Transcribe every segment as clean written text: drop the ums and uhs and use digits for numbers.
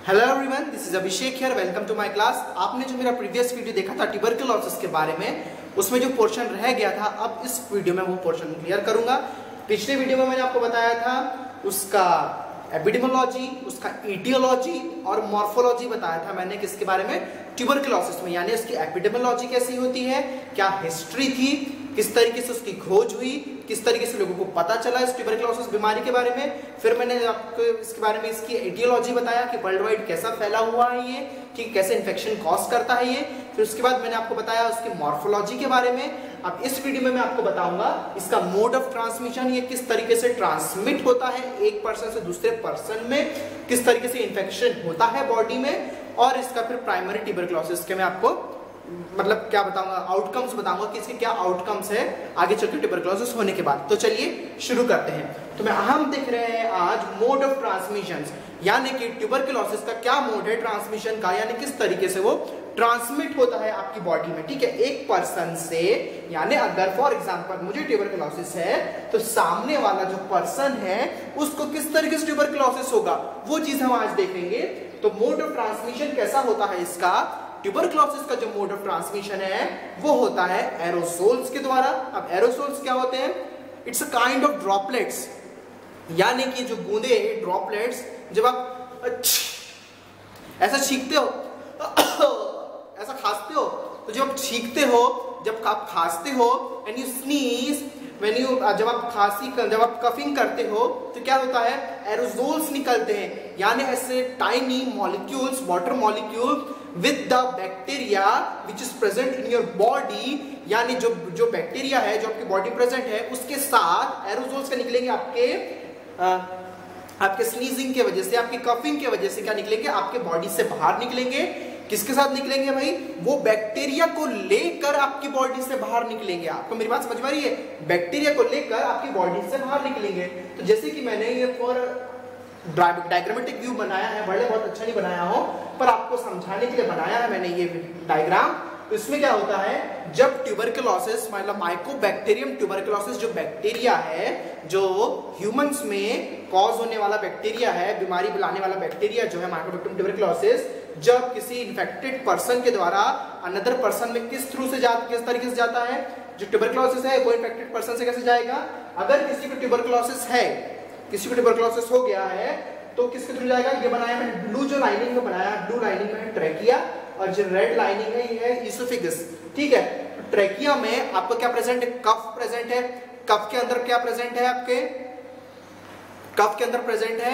Hello everyone, this is Abhishek here. Welcome to my class. आपने जो मेरा प्रीवियस वीडियो देखा था ट्यूबरकुलोसिस के बारे में, उसमें जो पोर्शन रह गया था, अब इस वीडियो में वो पोर्शन क्लियर करूंगा। पिछले वीडियो में मैंने आपको बताया था उसका एपिडेमियोलॉजी, उसका ईटियोलॉजी और मॉर्फोलॉजी बताया था मैंने किसके बारे में, ट्यूबरकुलोसिस में। यानी उसकी एपिडेमियोलॉजी कैसी होती है, क्या हिस्ट्री थी, किस तरीके से उसकी खोज हुई, किस तरीके से लोगों को पता चला इस ट्यूबरकुलोसिस बीमारी के बारे में। फिर मैंने आपको इसके बारे में इसकी एटियोलॉजी बताया कि वर्ल्ड वाइड कैसा फैला हुआ है ये, कि कैसे इन्फेक्शन कॉज करता है ये। फिर उसके बाद मैंने आपको बताया उसकी मॉर्फोलॉजी के बारे में। अब इस वीडियो में मैं आपको बताऊंगा इसका मोड ऑफ ट्रांसमिशन, ये किस तरीके से ट्रांसमिट होता है एक पर्सन से दूसरे पर्सन में, किस तरीके से इन्फेक्शन होता है बॉडी में। और इसका फिर प्राइमरी ट्यूबरकुलोसिस के मैं आपको मतलब क्या बताऊंगा, आउटकम्स बताऊंगा कि इसके क्या आउटकम्स है आगे चलकर ट्यूबरकुलोसिस होने के बाद। तो चलिए शुरू करते हैं। तो मैं हम देख रहे हैं आज मोड ऑफ ट्रांसमिशन, यानी कि ट्यूबरकुलोसिस का क्या मोड है ट्रांसमिशन का, यानी किस तरीके से वो ट्रांसमिट होता है आपकी बॉडी में। ठीक है, एक पर्सन से, यानी अगर फॉर एग्जांपल मुझे ट्यूबरकुलोसिस है तो सामने वाला जो पर्सन है उसको किस तरीके से ट्यूबरकुलोसिस होगा, वो चीज हम आज देखेंगे। तो मोड ऑफ ट्रांसमिशन कैसा होता है इसका, ट्यूबरकुलोसिस का जो मोड ऑफ ट्रांसमिशन है वो होता है एरोसोल्स के द्वारा। अब एरोसोल्स क्या होते हैं, it's a kind of droplets, यानी कि जो बूंदे ड्रॉपलेट्स, जब आप ऐसा छींकते हो ऐसा खांसते हो, तो जब आप छींकते हो, जब आप खांसते हो, एंड यू स्नीज, जब आप कफिंग करते हो तो क्या होता है, एरोसोल्स निकलते हैं, यानी ऐसे tiny molecules, water molecule with the bacteria which is present in your body, यानी जो बैक्टीरिया है जो आपकी बॉडी प्रेजेंट है उसके साथ एरोसोल्स का निकलेंगे आपके स्नीजिंग के वजह से, आपकी कफिंग के वजह से क्या निकलेंगे, आपके बॉडी से बाहर निकलेंगे। किसके साथ निकलेंगे भाई, वो बैक्टीरिया को लेकर आपकी बॉडी से बाहर निकलेंगे। आपको मेरी बात समझ में आ रही है, बैक्टीरिया को लेकर आपकी बॉडी से बाहर निकलेंगे। तो जैसे कि मैंने ये फॉर डायग्रामेटिक व्यू बनाया है, भले बहुत अच्छा नहीं बनाया हो पर आपको समझाने के लिए बनाया है मैंने ये डायग्राम। तो इसमें क्या होता है, जब ट्यूबरकुलोसिस मतलब माइकोबैक्टीरियम ट्यूबरकुलोसिस जो बैक्टीरिया है, जो ह्यूमंस में कॉज होने वाला बैक्टीरिया है, बीमारी लाने वाला बैक्टीरिया जो है माइकोबैक्टीरियम ट्यूबरकुलोसिस, जब किसी इन्फेक्टेड पर्सन के द्वारा अनदर पर्सन में किस तरीके से जाता है, जो ट्यूबरकुलोसिस है वो इन्फेक्टेड पर्सन से कैसे जाएगा, अगर किसी को ट्यूबरकुलोसिस है, किसी को ट्यूबरकुलोसिस हो गया है तो किसके थ्रू जाएगा, ये बनाया मैंने ब्लू जो लाइनिंग में बनाया, ब्लू लाइनिंग में ट्रैकिया और जो रेड लाइनिंग है ये है इसोफेगस। ठीक है, तो ट्रैकिया में आपको क्या प्रेजेंट है, कफ प्रेजेंट है। कफ के अंदर क्या प्रेजेंट है, आपके कफ के अंदर प्रेजेंट है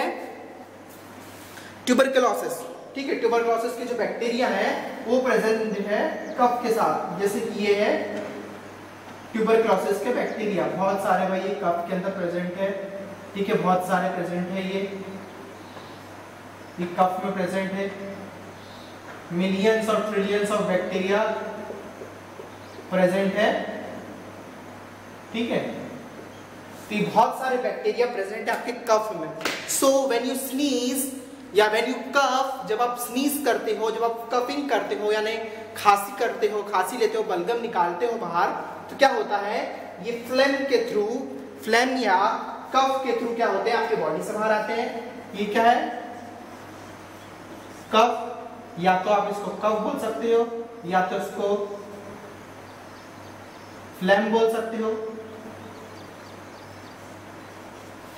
ट्यूबरकुलोसिस। ठीक है, ट्यूबरकुलोसिस के जो बैक्टीरिया है वो प्रेजेंट है कफ के साथ, जैसे कि ये है ट्यूबरकुलोसिस के बैक्टीरिया, बहुत सारे भाई ये कफ के अंदर प्रेजेंट है। ठीक है, बहुत सारे प्रेजेंट है, ये कफ में प्रेजेंट है, मिलियंस और ट्रिलियंस ऑफ बैक्टीरिया प्रेजेंट है। ठीक है, तो बहुत सारे बैक्टीरिया प्रेजेंट है आपके कफ में। सो व्हेन यू स्नीज या व्हेन यू कफ, जब आप स्नीज करते हो, जब आप कफिंग करते हो यानी खांसी करते हो, खांसी लेते हो, बलगम निकालते हो बाहर, तो क्या होता है, ये फ्लेम के थ्रू, फ्लेम या कफ के थ्रू क्या होते हैं, आपके बॉडी से बाहर आते हैं। ये क्या है, कफ, या तो आप इसको कफ बोल सकते हो या तो इसको फ्लेम बोल सकते हो।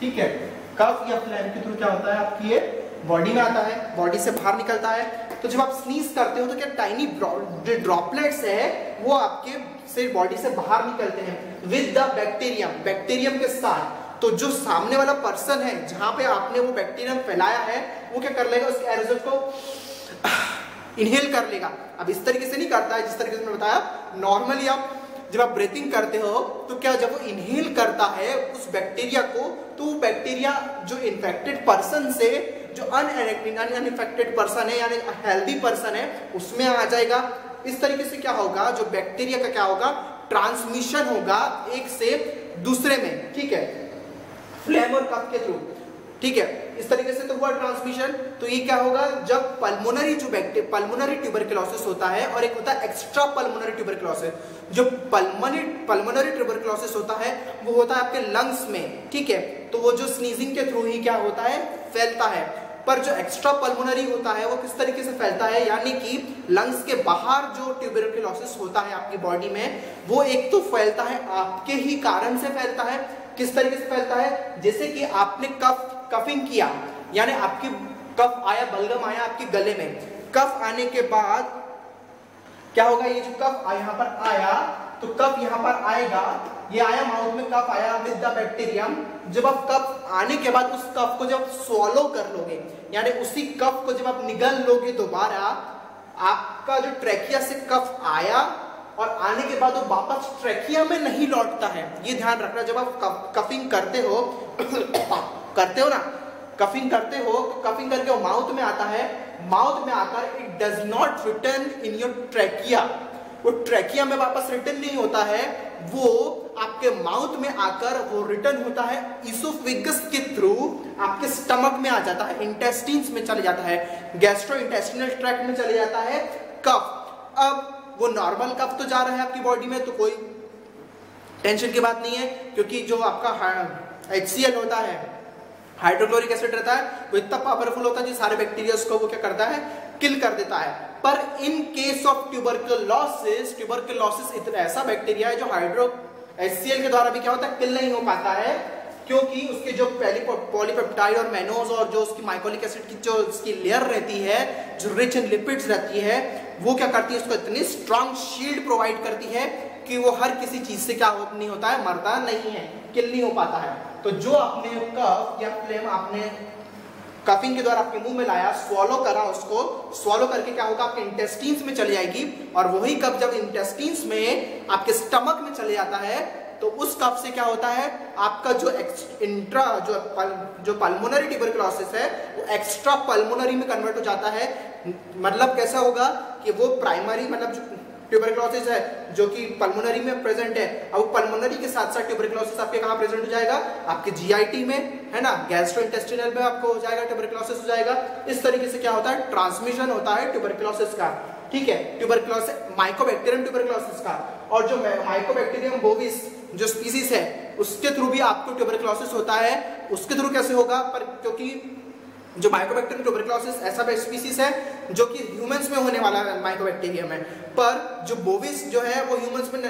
ठीक है, कफ या फ्लेम के थ्रू क्या होता है, आपकी ये बॉडी में आता है, बॉडी से बाहर निकलता है। तो जब आप स्नीज करते हो तो क्या टाइनी ड्रॉपलेट्स है वो आपके से बॉडी से बाहर निकलते हैं विद द बैक्टीरियम के साथ। तो जो सामने वाला पर्सन है जहां पे आपने वो बैक्टीरियम फैलाया है वो क्या कर लेगा, उस एरोसोल को इनहेल कर लेगा। अब इस तरीके से नहीं करता है जिस तरीके से मैंने बताया, नॉर्मली आप जब आप ब्रीथिंग करते हो तो क्या, जब वो इनहेल करता है उस बैक्टीरिया को, तो वो बैक्टीरिया जो इन्फेक्टेड पर्सन से जो अनइन्फेक्टेड पर्सन है यानी हेल्दी पर्सन है उसमें आ जाएगा। इस तरीके से क्या होगा, जो बैक्टीरिया का क्या होगा, ट्रांसमिशन होगा एक से दूसरे में। ठीक है, फ्लेम और कफ के थ्रू। ठीक है, इस तरीके से तो हुआ ट्रांसमिशन। तो ये क्या होगा, जब पल्मोनरी पल्मोनरी ट्यूबरकुलोसिस होता है और एक होता है एक्स्ट्रा पल्मोनरी ट्यूबरकुलोसिस। जो पल्मोनरी ट्यूबरकुलोसिस होता है वो होता है आपके लंग्स में। ठीक है, तो वो जो स्नीजिंग के थ्रू ही क्या होता है, फैलता है। पर जो एक्स्ट्रा पल्मोनरी होता है वो किस तरीके से फैलता है, यानी कि लंग्स के बाहर जो ट्यूबरकुलोसिस होता है आपकी बॉडी में, वो एक तो फैलता है आपके ही कारण से फैलता है। किस तरीके से फैलता है, जैसे कि आपने कफिंग किया, यानी आपकी कफ आया, बलगम आया आपके गले में, कफ आने के बाद क्या होगा, ये जो कफ यहाँ पर आया तो कफ यहाँ पर आएगा, ये आया माउथ में, कफ आया विद द बैक्टीरियम। जब आप कफ आने के बाद उस कफ को जब स्वॉलो कर लोगे, यानी उसी कफ को जब आप निगल लोगे दोबारा, आपका जो ट्रैकिया से कफ आया और आने के बाद वो वापस ट्रैकिया में नहीं लौटता है। ये ध्यान रखना, जब आप कफिंग करते हो करते हो ना, कफिंग करते हो, कफिंग करके वो माउथ में आता है, माउथ में आकर it does not return in your trachea, वो ट्रैकिया में वापस रिटर्न नहीं होता है, वो आपके माउथ में आकर वो रिटर्न होता है इसोफेगस के थ्रू आपके स्टमक में आ जाता है, इंटेस्टिन्स में चले जाता है, गैस्ट्रो इंटेस्टिनल ट्रैक्ट में चले जाता है कफ। अब वो नॉर्मल कफ तो जा रहा है आपकी बॉडी में, तो कोई टेंशन की बात नहीं है, क्योंकि जो आपका HCl होता है, हाइड्रोक्लोरिक एसिड रहता है, वो इतना पावरफुल होता है कि सारे बैक्टीरिया को वो क्या करता है, किल कर देता है। पर in case of tuberculosis, tuberculosis ऐसा बैक्टीरिया है जो HCl के द्वारा भी क्या होता है, किल नहीं हो पाता है, क्योंकि उसके जो पॉलीपेप्टाइड और मैनोज और जो उसकी माइकोलिक एसिड की जो उसकी लेयर रहती है, जो रिच इन लिपिड्स रहती है, वो क्या करती है, उसको इतनी स्ट्रॉन्ग शील्ड प्रोवाइड करती है कि वो हर किसी चीज से क्या नहीं होता है, मरता नहीं है, किल नहीं हो पाता है। तो जो आपने कफ या फ्लेम आपने कफिंग के द्वारा आपके मुंह में लाया, स्वॉलो करा, उसको स्वॉलो करके क्या होगा, आपके इंटेस्टिन्स में चली जाएगी, और वही कफ जब इंटेस्टिन्स में आपके स्टमक में चले जाता है, तो उस कफ से क्या होता है, आपका जो इंट्रा जो पल्मोनरी ट्यूबरकुलोसिस है वो एक्स्ट्रा पल्मोनरी में कन्वर्ट हो जाता है। मतलब कैसा होगा कि वो प्राइमरी, मतलब जो ट्यूबरकुलोसिस है जो कि पल्मोनरी में प्रेजेंट है, अब पल्मोनरी के साथ साथ ट्यूबरकुलोसिस आपके कहाँ प्रेजेंट हो जाएगा, आपके GIT में, है ना, गैस्ट्रोइंटेस्टिनल में आपको हो जाएगा, ट्यूबरकुलोसिस हो जाएगा। इस तरीके से क्या होता है, ट्रांसमिशन होता है ट्यूबरकुलोसिस का, ठीक है, ट्यूबरकुलोसिस माइकोबैक्टीरियम ट्यूबरकुलोसिस का। और जो माइकोबैक्टीरियम बोविस जो स्पीसीज है उसके थ्रू भी आपको ट्यूबरकुलोसिस होता है। उसके थ्रू कैसे होगा, पर क्योंकि जो माइकोबैक्टीरियम ट्यूबरकुलोसिस ऐसा स्पीसीज है जो कि ह्यूमंस में होने वाला माइकोबैक्टीरियम है, पर जो बोविस जो है वो ह्यूमंस में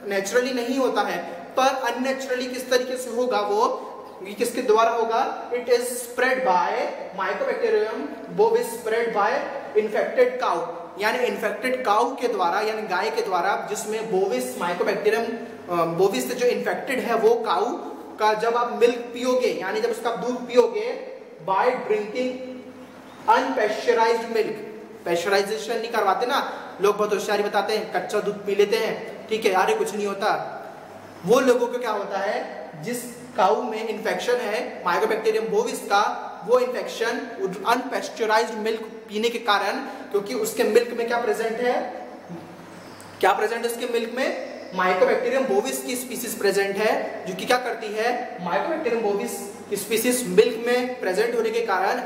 नेचुरली नहीं होता है, पर अननेचुरली किस तरीके से होगा, वो किसके द्वारा होगा, it is spread by Mycobacterium bovis spread by infected cow, यानी इन्फेक्टेड काउ के द्वारा, यानी गाय के द्वारा, जिसमें बोविस माइकोबैक्टीरियम बोविस से जो इन्फेक्टेड है वो काउ का जब आप मिल्क पियोगे, यानी जब उसका दूध पियोगे, बाय ड्रिंकिंग अनपेस्चराइज्ड मिल्क, पेस्चराइजेशन नहीं करवाते ना लोग, बहुत होशियारी बताते हैं, कच्चा दूध पी लेते हैं, ठीक है, यार कुछ नहीं होता, वो लोगों को क्या होता है, जिस काऊ में इन्फेक्शन है माइकोबैक्टीरियम बोविस का, वो इन्फेक्शन अनपेस्चराइज्ड मिल्क पीने के कारण, क्योंकि उसके मिल्क में क्या प्रेजेंट है, क्या प्रेजेंट है उसके मिल्क में, माइकोबैक्टीरियम बोविस की स्पीसीज प्रेजेंट है, जो कि क्या करती है, माइकोबैक्टीरियम बोविस की स्पीसीज मिल्क में प्रेजेंट होने के कारण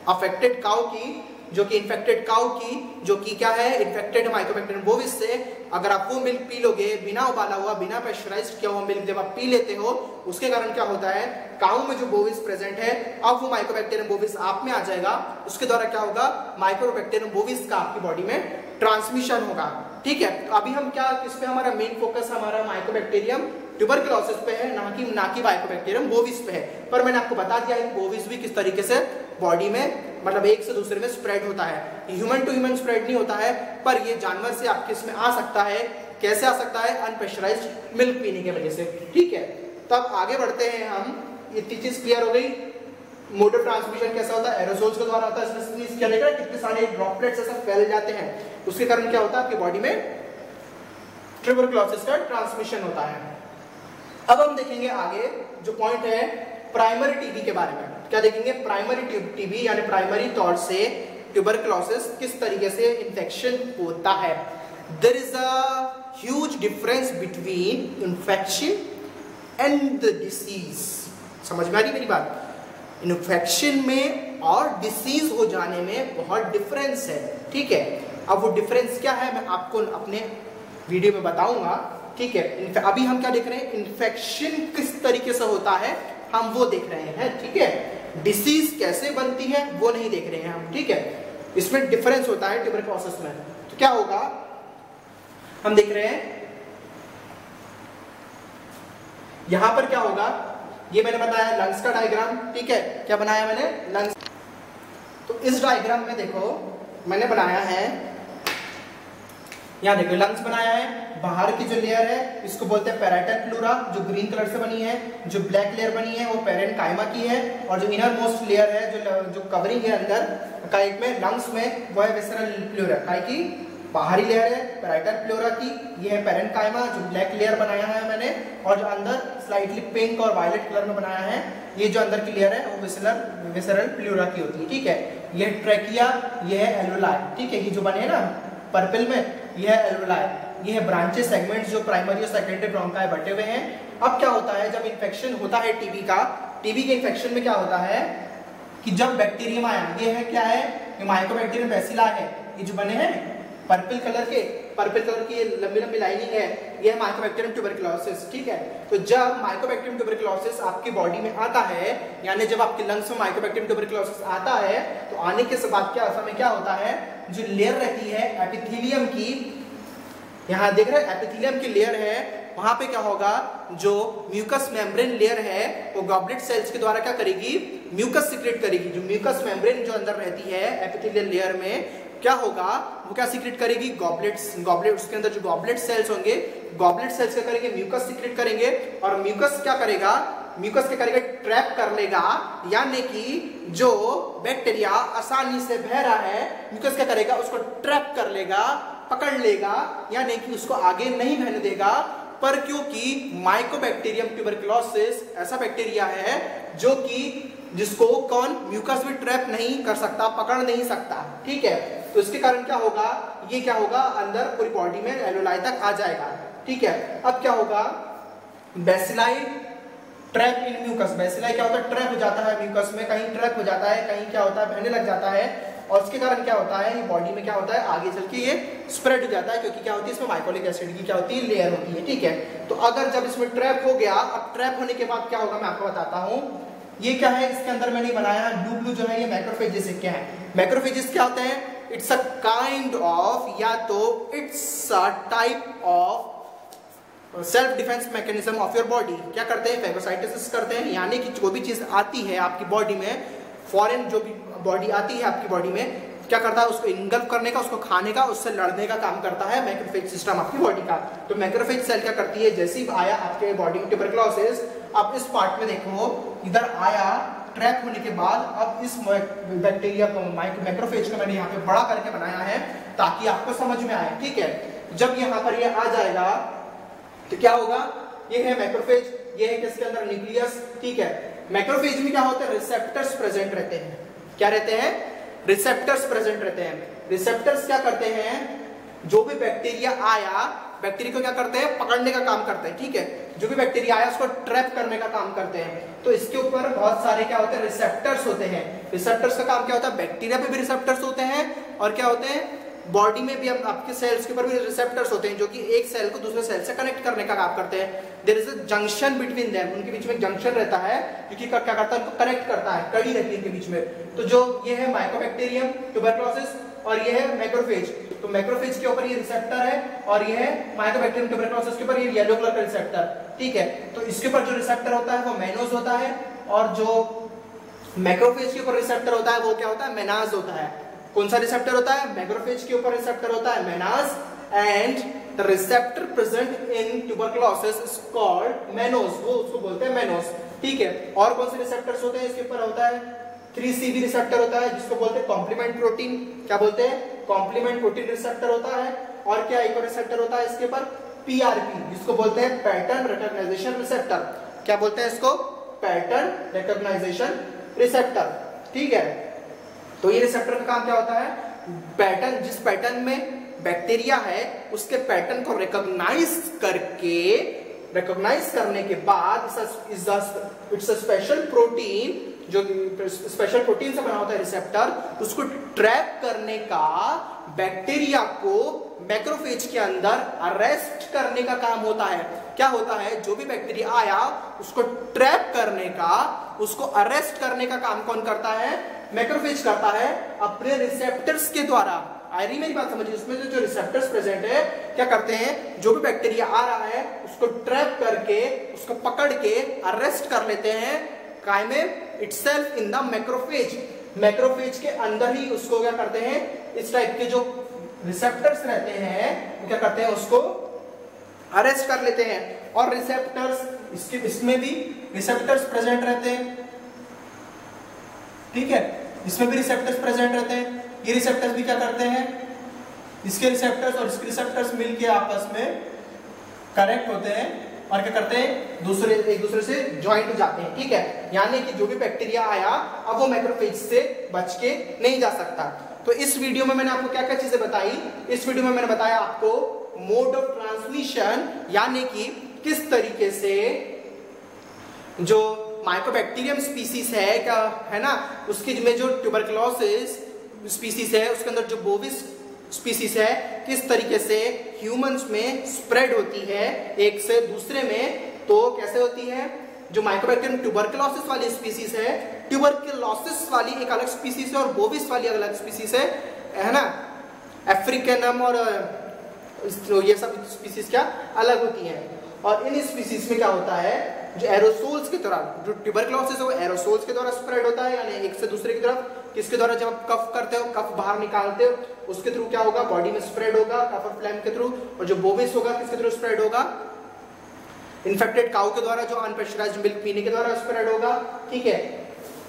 अफेक्टेड काऊ की, जो कि इन्फेक्टेड काऊ की, जो कि क्या है, इन्फेक्टेड माइकोबैक्टीरियम बोविस से, अगर आप वो मिल्क पी लोगे, बिना उबाला हुआ, बिना पेस्चराइज्ड किया हुआ मिल्क जब आप पी लेते हो, उसके कारण क्या होता है, काऊ में जो बोविस प्रेजेंट है, अब वो माइकोबैक्टीरियम बोविस आप में आ जाएगा, उसके द्वारा क्या होगा, माइकोबैक्टीरियम बोविस का आपकी बॉडी में ट्रांसमिशन होगा, ठीक है। तो अभी हम क्या, किस पे हमारा मेन फोकस हमारा माइकोबैक्टीरियम ट्यूबरकुलोसिस पे है, ना कि माइकोबैक्टीरियम बोविस पे है। पर मैंने आपको बता दिया बोविस भी किस तरीके से बॉडी में, मतलब एक से दूसरे में स्प्रेड होता है, ह्यूमन टू ह्यूमन स्प्रेड नहीं होता है, पर ये जानवर से आपके इसमें आ सकता है। कैसे आ सकता है, अनपेस्चराइज्ड मिल्क पीने की वजह से, ठीक है। तब आगे बढ़ते हैं हम, इतनी चीज क्लियर हो गई। मोड ऑफ ट्रांसमिशन कैसा होता है, एरोसोल्स के द्वारा होता है, इसमें क्या देखा, कितने सारे ड्रॉपलेट्स ऐसा फैल जाते हैं, उसके कारण क्या होता है, आपकी बॉडी में ट्यूबरकुलोसिस का ट्रांसमिशन होता है। अब हम देखेंगे आगे जो पॉइंट है प्राइमरी टीबी के बारे में। क्या देखेंगे, प्राइमरी टीबी यानी प्राइमरी तौर से ट्यूबरकुलोसिस किस तरीके से इन्फेक्शन होता है। There is a huge difference between infection and the disease. समझ में आ रही मेरी बात, इन्फेक्शन में और डिसीज हो जाने में बहुत डिफरेंस है, ठीक है। अब वो डिफरेंस क्या है मैं आपको अपने वीडियो में बताऊंगा, ठीक है। अभी हम क्या देख रहे हैं, इन्फेक्शन किस तरीके से होता है हम वो देख रहे हैं, ठीक है। डिसीज कैसे बनती है वो नहीं देख रहे हैं हम, ठीक है। इसमें डिफरेंस होता है ट्यूबरक्लोसिस में। तो क्या होगा, हम देख रहे हैं यहां पर क्या होगा, ये मैंने बताया लंग्स का डायग्राम, ठीक है। क्या बनाया मैंने, लंग्स। तो इस डायग्राम में देखो मैंने बनाया है, यहाँ देखो लंग्स बनाया है, बाहर की जो लेयर है इसको बोलते हैं पैराइटल प्लूरा, जो ग्रीन कलर से बनी है। जो ब्लैक लेयर बनी है वो पेरेन्काइमा की है, और जो इनर मोस्ट लेयर है जो कवरिंग है अंदर काइट में, लंग्स में, वो है विसरल प्लूरा। काई की बाहरी लेयर है पैराइटल प्लूरा की, ये है पेरेन्काइमा। जो ब्लैक लेयर बनाया है मैंने, और जो अंदर स्लाइटली पिंक और वायलेट कलर में बनाया है, ये जो अंदर की लेयर है वो विसरल प्लूरा की होती है, ठीक है। ये ट्रैकिया, ये है एल्वेलाई, ठीक है। ये जो बने हैं ना पर्पल में, ये है एल्वेलाई, ये है ब्रांचेस सेगमेंट्स जो प्राइमरी और सेकेंडरी ब्रोंकाई बटे हुए हैं। अब क्या होता है, जब इन्फेक्शन होता है टीबी का, टीबी के इन्फेक्शन में क्या होता है कि जब बैक्टीरियम आया, ये है क्या है, ये माइकोबैक्टीरियम बैसिला है, ये जो बने हैं पर्पल कलर की ये लंबी लंबी लाइनिंग है, ये है माइकोबैक्टीरियम ट्यूबरकुलोसिस, ठीक है। तो जब माइकोबैक्टीरियम ट्यूबरकुलोसिस आपकी बॉडी में आता है, यानी जब आपके लंग्स में माइकोबैक्टीरियम ट्यूबरकुलोसिस आता है, तो आने के बाद क्या समय क्या होता है, जो लेयर रहती है एपिथेलियम की, यहाँ देख रहे हैं एपिथेलियम की लेयर है, वहां पे क्या होगा, जो म्यूकस मेम्ब्रेन लेयर है वो गॉबलेट सेल्स के द्वारा क्या करेगी, म्यूकस सीक्रेट करेगी। जो म्यूकस मेम्ब्रेन जो अंदर रहती है एपिथेलियल लेयर में, क्या होगा, वो क्या सीक्रेट करेगी, गॉबलेट उसके अंदर जो गॉबलेट सेल्स होंगे, गॉबलेट सेल्स क्या करेंगे, म्यूकस सीक्रेट करेंगे। और म्यूकस क्या करेगा, ट्रैप कर लेगा, यानी कि जो बैक्टीरिया आसानी से बह रहा है, म्यूकस क्या करेगा, उसको ट्रैप कर लेगा, पकड़ लेगा, यानी कि उसको आगे नहीं बहने देगा। पर क्योंकि माइकोबैक्टीरियम ट्यूबरकुलोसिस ऐसा बैक्टीरिया है जो कि जिसको कौन म्यूकस भी ट्रैप नहीं कर सकता, पकड़ नहीं सकता, ठीक है। तो इसके कारण क्या होगा, ये क्या होगा, अंदर पूरी बॉडी में एल्वेलाई तक आ जाएगा, ठीक है। अब क्या होगा, बैसिलाई ट्रैप इन म्यूकस, बैसिलाई क्या होता है, ट्रैप हो जाता है म्यूकस में, कहीं ट्रैप हो जाता है, कहीं क्या होता है, बहने लग जाता है, और उसके कारण क्या होता है, ये बॉडी में क्या होता है, आगे चल के ये स्प्रेड हो जाता है, क्योंकि क्या होती है, इसमें माइकोलिक एसिड की क्या होती है, लेयर होती है, ठीक है। तो अगर जब इसमें ट्रैप हो गया, अब ट्रैप होने के बाद क्या होगा, मैं आपको बताता हूँ। ये क्या है, इसके अंदर मैंने बनाया है ब्लू जो है, ये मैक्रोफेजेस क्या है। मैक्रोफेजेस क्या होते हैं, इट्स अ काइंड ऑफ, या तो it's a type of self defence mechanism of your body. क्या करते हैं, फैगोसाइटोसिस करते हैं, यानी कि जो भी चीज आती है आपकी बॉडी में, फॉरेन जो भी बॉडी आती है आपकी बॉडी में, क्या करता है, उसको इंगल्फ करने का, उसको खाने का, उससे लड़ने का काम करता है मैक्रोफेज सिस्टम आपकी बॉडी का। तो मैक्रोफेज सेल क्या करती है, जैसे ही आया आपके बॉडी में ट्यूबरकुलोसिस, अब इस पार्ट में देखो, इधर आया ट्रैप होने के बाद, अब इस बैक्टीरिया को मैक्रोफेज को मैंने यहाँ पे बड़ा करके बनाया है ताकि आपको समझ में आए, ठीक है। जब यहाँ पर ये आ जाएगा तो क्या होगा, ये है मैक्रोफेज, ये है किसके अंदर, न्यूक्लियस, ठीक है। मैक्रोफेज में क्या होता है, रिसेप्टर्स प्रेजेंट रहते हैं। क्या रहते हैं, रिसेप्टर्स प्रेजेंट रहते हैं। रिसेप्टर्स क्या करते हैं, जो भी बैक्टीरिया आया, बैक्टीरिया को क्या करते हैं, पकड़ने का काम करते हैं, ठीक है। जो भी बैक्टीरिया आया उसको ट्रैप करने का काम करते हैं। तो इसके ऊपर बहुत सारे क्या होते हैं, रिसेप्टर्स होते हैं। रिसेप्टर्स का काम क्या होता है, बैक्टीरिया पे भी रिसेप्टर्स होते हैं, और क्या होते हैं, बॉडी में भी आपके सेल्स के ऊपर भी रिसेप्टर्स होते हैं, जो कि एक सेल को दूसरे सेल से कनेक्ट करने का काम करते हैं। There is a junction between them, उनके बीच में एक जंक्शन रहता है जो कि क्या करता है, उनको कनेक्ट करता है, कड़ी रहती है इनके बीच में। तो जो ये है माइकोबैक्टीरियम ट्यूबरकुलोसिस, और ये है मैक्रोफेज। तो मैक्रोफेज के ऊपर ये रिसेप्टर है, और ये है माइकोबैक्टीरियम ट्यूबरकुलोसिस के ऊपर ये येलो कलर का रिसेप्टर, ठीक है। तो इसके ऊपर जो रिसेप्टर होता है वो मेनोज होता है, और जो मैक्रोफेज के ऊपर रिसेप्टर होता है वो क्या होता है, मेनाज होता है। कौन सा रिसेप्टर होता है, मैक्रोफेज के ऊपर रिसेप्टर होता है Menaz, and the receptor present in tuberculosis is called mannose, वो उसको बोलते हैं मेनोज, ठीक है। और कौन से रिसेप्टर्स होते हैं, इसके ऊपर होता है 3CB रिसेप्टर होता है, जिसको बोलते हैं कॉम्प्लीमेंट प्रोटीन। क्या बोलते हैं, कॉम्प्लीमेंट प्रोटीन रिसेप्टर होता है। और क्या एक और रिसेप्टर होता है इसके ऊपर, PRP, जिसको बोलते हैं पैटर्न रिकॉग्नाइजेशन रिसेप्टर। क्या बोलते हैं इसको, पैटर्न रिकॉग्नाइजेशन रिसेप्टर, ठीक है। तो ये रिसेप्टर का काम क्या होता है, पैटर्न, जिस पैटर्न में बैक्टीरिया है उसके पैटर्न को रिकॉग्नाइज करने के बाद इट्स अ स्पेशल प्रोटीन, जो स्पेशल प्रोटीन से बना होता है रिसेप्टर, उसको ट्रैप करने का, बैक्टीरिया को मैक्रोफेज के अंदर अरेस्ट करने का काम होता है। क्या होता है, जो भी बैक्टीरिया आया उसको ट्रैप करने का, उसको अरेस्ट करने का काम कौन करता है? मैक्रोफेज करता है अपने रिसेप्टर्स के द्वारा। आ रही मेरी बात समझिए, इसमें जो रिसेप्टर्स प्रेजेंट है क्या करते हैं, जो भी बैक्टीरिया आ रहा है उसको ट्रैप करके, उसको पकड़ के अरेस्ट कर लेते हैं काय में, itself in the macrophage. Macrophage के अंदर ही उसको क्या करते हैं, इस टाइप के जो रिसेप्टर्स रहते हैं वो क्या करते हैं, उसको अरेस्ट कर लेते हैं। और रिसेप्टर्स इसमें भी रिसेप्टर्स प्रेजेंट रहते हैं, ठीक है, इसमें भी रिसेप्टर्स प्रेजेंट रहते हैं। ये रिसेप्टर्स भी क्या करते हैं, इसके रिसेप्टर्स और इसके रिसेप्टर्स मिलके आपस में कनेक्ट होते हैं और क्या करते हैं, एक दूसरे से ज्वाइंट हो जाते हैं, ठीक है। यानी कि जो भी बैक्टीरिया आया अब वो मैक्रोफेज से बच के नहीं जा सकता। तो इस वीडियो में मैंने आपको क्या क्या चीजें बताई, इस वीडियो में मैंने बताया आपको मोड ऑफ ट्रांसमिशन, यानी कि किस तरीके से जो माइकोबैक्टीरियम स्पीसीज है क्या है ना, उसके में जो ट्यूबरकुलोसिस स्पीसीज है, उसके अंदर जो बोविस स्पीसीज है, किस तरीके से ह्यूमंस में स्प्रेड होती है एक से दूसरे में। तो कैसे होती है, जो माइकोबैक्टीरियम ट्यूबरकुलोसिस वाली स्पीसीज है, ट्यूबरकुलोसिस वाली एक अलग स्पीसीज है और बोविस वाली अलग स्पीसीज है ना, अफ्रीकनम और ये सब स्पीसीज क्या अलग होती हैं। और इन स्पीसीज में क्या होता है, जो एरोसोल्स की तरह, जो ट्यूबरकुलोसिस है वो एरोसोल्स के द्वारा स्प्रेड होता है, यानी एक से दूसरे की तरफ। किसके द्वारा, जब आप कफ करते हो, कफ बाहर निकालते हो, उसके थ्रू क्या होगा, बॉडी में स्प्रेड होगा, कफ और फ्लैम के थ्रू। और जो बोविस होगा किसके थ्रू स्प्रेड होगा, इन्फेक्टेड काउ के द्वारा, जो अनप्रेशराइज्ड मिल्क पीने के द्वारा स्प्रेड होगा, ठीक है।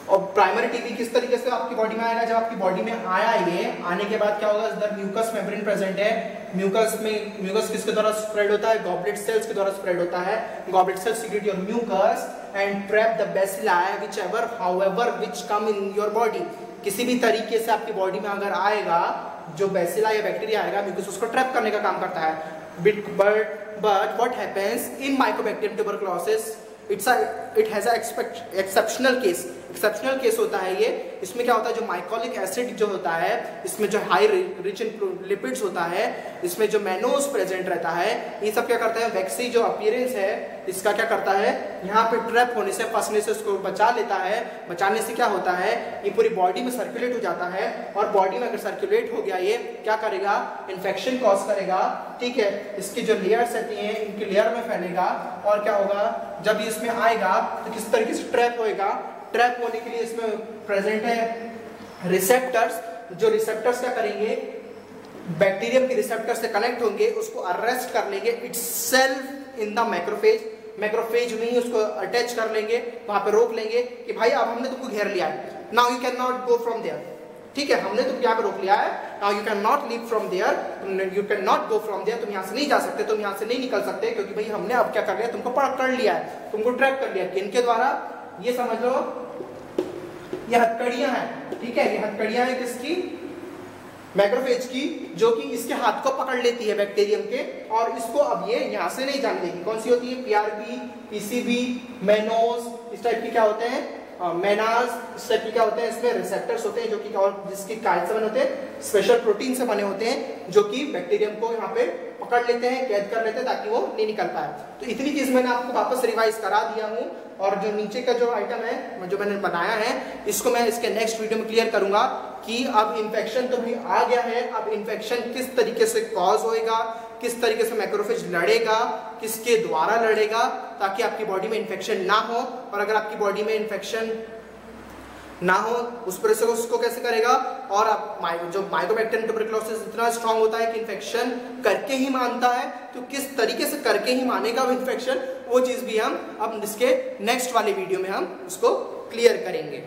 और प्राइमरी टीबी किस तरीके से आपकी बॉडी में आएगा, जब आपकी बॉडी में आया, ये आने के बाद क्या होगा, इधर म्यूकस मेम्ब्रेन प्रेजेंट है, म्यूकस किसके द्वारा स्प्रेड होता है, गॉबलेट सेल्स के द्वारा स्प्रेड होता है। Goblet cells secrete your mucus and trap the bacilli whichever however which come in your body. किसी भी तरीके से आपकी बॉडी में अगर आएगा, जो बेसिला या बैक्टीरिया आएगा, म्यूकस उसको ट्रैप करने का काम करता है। But what happens in Mycobacterium tuberculosis, it has a exceptional case. Exceptional case होता है ये। इसमें क्या होता है, जो माइकोलिक एसिड जो होता है, इसमें जो हाई रिच इन लिपिड्स होता है, इसमें जो मैनोज प्रेजेंट रहता है, ये सब क्या करता है, वैक्सी जो अपीयरेंस है इसका क्या करता है, यहाँ पे ट्रैप होने से, फंसने से उसको बचा लेता है। बचाने से क्या होता है, ये पूरी बॉडी में सर्कुलेट हो जाता है। और बॉडी में अगर सर्कुलेट हो गया, ये क्या करेगा, इन्फेक्शन कॉज करेगा, ठीक है। इसकी जो लेयर्स रहती हैं, इनकी लेयर में फैलेगा। और क्या होगा, जब ये इसमें आएगा तो किस तरीके से ट्रैप होएगा, ट्रैप होने के लिए इसमें प्रेजेंट है रिसेप्टर्स। जो रिसेप्टर्स क्या करेंगे, बैक्टीरियम के रिसेप्टर से कनेक्ट होंगे, उसको अरेस्ट कर लेंगे itself in the macrophage. Macrophage में ही उसको अटैच कर लेंगे, वहां पे रोक लेंगे कि भाई अब हमने तुमको घेर लिया है, now you can not go from there, ठीक है, हमने तुमको यहाँ पे रोक लिया है, now you can not leave from there, you can not go from there, तुम यहाँ से नहीं जा सकते, तुम यहाँ से नहीं निकल सकते, क्योंकि भाई हमने अब क्या कर लिया, तुमको पकड़ लिया है, तुमको ट्रैप कर लिया। किनके द्वारा, ये समझ लो, ये हथकड़ियां हैं, ठीक है, ये हथकड़ियां हैं किसकी, मैक्रोफेज की, जो कि इसके हाथ को पकड़ लेती है बैक्टीरियम के, और इसको अब ये यहाँ से नहीं जाने देगी। कौन सी होती है, पीआरपी, पीसीबी, मैनोज, इस टाइप की क्या होते हैं, मैनाज, इस टाइप की क्या होते हैं, इसमें रिसेप्टर्स होते हैं, जो कि और जिसकी काय से बने होते हैं, स्पेशल प्रोटीन से बने होते हैं, जो कि बैक्टीरियम को यहाँ पे पकड़ लेते हैं, कैद कर लेते हैं, ताकि वो नहीं निकल पाए। तो इतनी चीज मैंने आपको वापस रिवाइज करा दिया हूँ। और जो नीचे का जो आइटम है, जो मैंने बनाया है, इसको मैं इसके नेक्स्ट वीडियो में क्लियर करूंगा कि अब इन्फेक्शन तो भी आ गया है, अब इन्फेक्शन किस तरीके से कॉज होएगा, किस तरीके से मैक्रोफेज लड़ेगा, किसके द्वारा लड़ेगा, ताकि आपकी बॉडी में इन्फेक्शन ना हो। और अगर आपकी बॉडी में इन्फेक्शन ना हो, उस पर से उसको कैसे करेगा। और अब जो माइकोबैक्टीरियम ट्यूबरकुलोसिस इतना स्ट्रांग होता है कि इन्फेक्शन करके ही मानता है, तो किस तरीके से करके ही मानेगा वो इन्फेक्शन, वो चीज भी हम अब इसके नेक्स्ट वाले वीडियो में हम उसको क्लियर करेंगे।